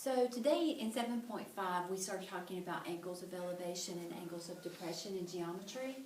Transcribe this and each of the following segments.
So today in 7.5 we started talking about angles of elevation and angles of depression in geometry.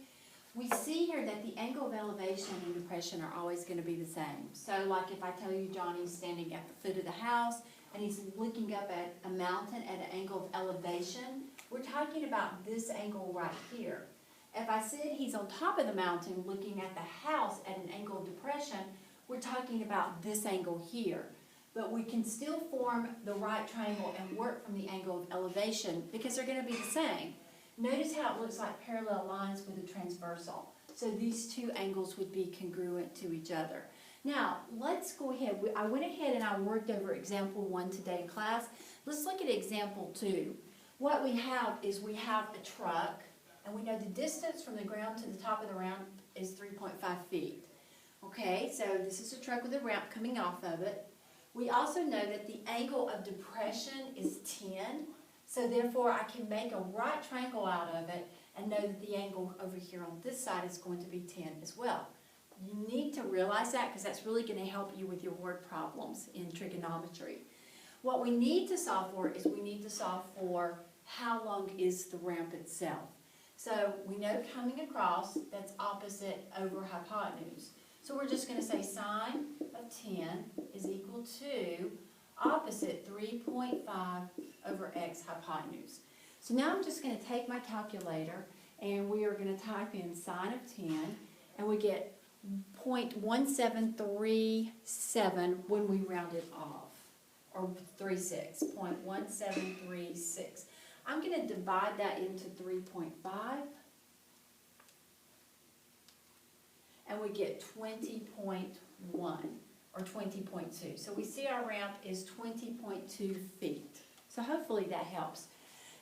We see here that the angle of elevation and depression are always going to be the same. So like if I tell you Johnny's standing at the foot of the house and he's looking up at a mountain at an angle of elevation, we're talking about this angle right here. If I said he's on top of the mountain looking at the house at an angle of depression, we're talking about this angle here. But we can still form the right triangle and work from the angle of elevation because they're going to be the same. Notice how it looks like parallel lines with a transversal. So these two angles would be congruent to each other. Now, let's go ahead. I went ahead and I worked over example 1 today in class. Let's look at example 2. What we have is we have a truck, and we know the distance from the ground to the top of the ramp is 3.5 feet. Okay, so this is a truck with a ramp coming off of it. We also know that the angle of depression is 10, so therefore I can make a right triangle out of it and know that the angle over here on this side is going to be 10 as well. You need to realize that because that's really going to help you with your word problems in trigonometry. What we need to solve for is we need to solve for how long is the ramp itself. So we know coming across, that's opposite over hypotenuse. So we're just going to say sine of 10 is equal to opposite 3.5 over x hypotenuse. So now I'm just going to take my calculator and we are going to type in sine of 10 and we get 0.1737 when we round it off, or 36, 0.1736. I'm going to divide that into 3.5. and we get 20.1 or 20.2. So we see our ramp is 20.2 feet. So hopefully that helps.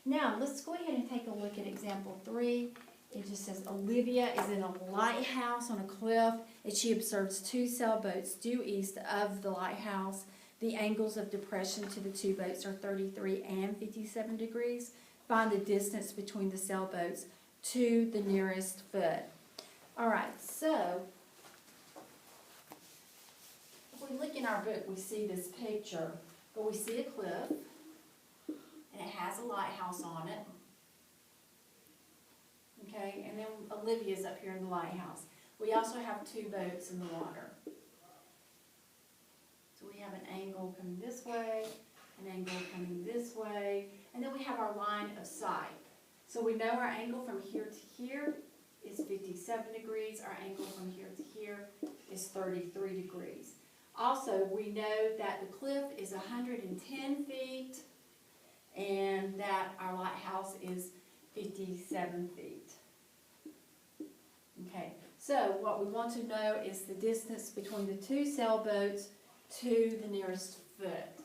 Now let's go ahead and take a look at example 3. It just says Olivia is in a lighthouse on a cliff and she observes 2 sailboats due east of the lighthouse. The angles of depression to the 2 boats are 33 and 57 degrees. Find the distance between the sailboats to the nearest foot. Alright, so if we look in our book, we see this picture, but we see a cliff, and it has a lighthouse on it. Okay, and then Olivia's up here in the lighthouse. We also have 2 boats in the water. So we have an angle coming this way, an angle coming this way, and then we have our line of sight. So we know our angle from here to here is 57 degrees. Our angle from here to here is 33 degrees. Also, we know that the cliff is 110 feet and that our lighthouse is 57 feet. Okay, so what we want to know is the distance between the 2 sailboats to the nearest foot.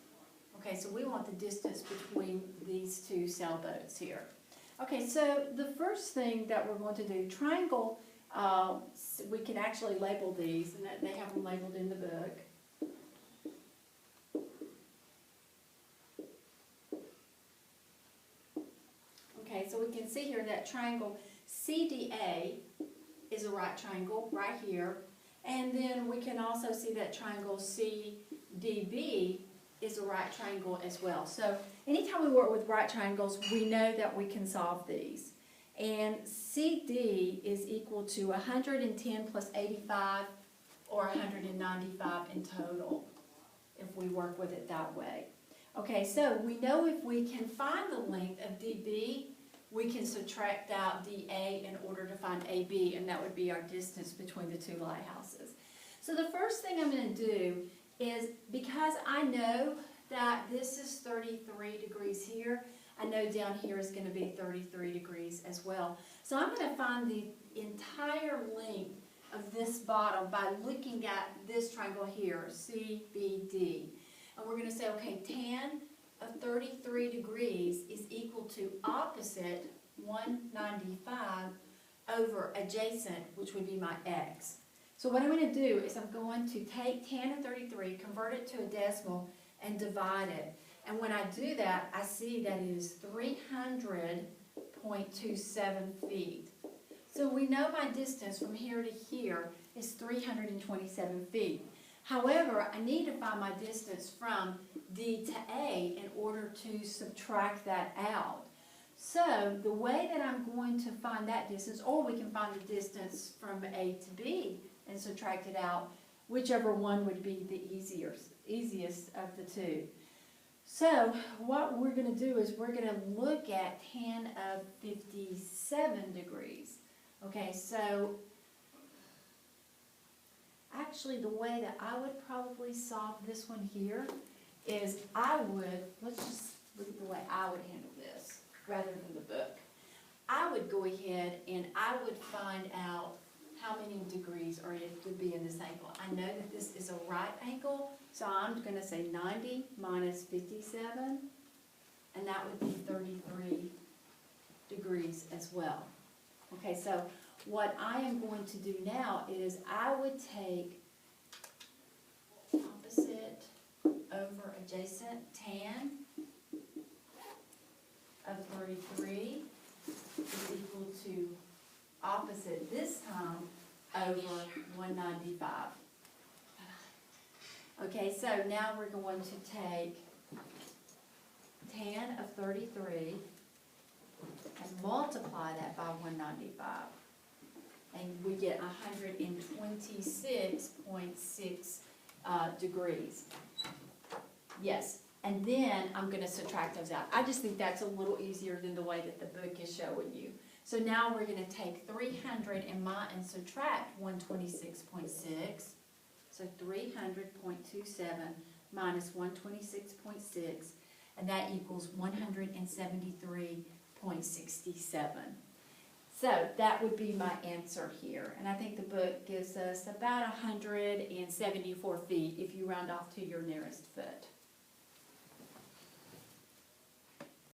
Okay, so we want the distance between these 2 sailboats here. Okay, so the first thing that we're going to do, triangle, we can actually label these, and they have them labeled in the book. Okay, so we can see here that triangle CDA is a right triangle right here, and then we can also see that triangle CDB is a right triangle as well. So anytime we work with right triangles, we know that we can solve these. And CD is equal to 110 plus 85 or 195 in total if we work with it that way. Okay, so we know if we can find the length of DB, we can subtract out DA in order to find AB, and that would be our distance between the 2 lighthouses. So the first thing I'm going to do is, because I know that this is 33 degrees here, I know down here is going to be 33 degrees as well. So I'm going to find the entire length of this bottom by looking at this triangle here, CBD. And we're going to say, okay, tan of 33 degrees is equal to opposite 195 over adjacent, which would be my x. So what I'm going to do is I'm going to take tan of 33, convert it to a decimal, and divide it. And when I do that, I see that it is 300.27 feet. So we know my distance from here to here is 327 feet. However, I need to find my distance from D to A in order to subtract that out. So the way that I'm going to find that distance, or we can find the distance from A to B and subtract it out, whichever one would be the easiest of the two. So what we're going to do is we're going to look at tan of 57 degrees. Okay, so actually the way that I would probably solve this one here is let's just look at the way I would handle this rather than the book. I would go ahead and I would find out how many degrees or it would be in this angle. I know that this is a right angle, so I'm going to say 90 minus 57, and that would be 33 degrees as well. Okay, so what I am going to do now is I would take opposite over adjacent, tan of 33 is equal to opposite this time over 195. Okay, so now we're going to take tan of 33 and multiply that by 195. And we get 126.6 degrees. Yes, and then I'm going to subtract those out. I just think that's a little easier than the way that the book is showing you. So now we're going to take 300 and subtract 126.6. So 300.27 minus 126.6, and that equals 173.67. So that would be my answer here. And I think the book gives us about 174 feet if you round off to your nearest foot.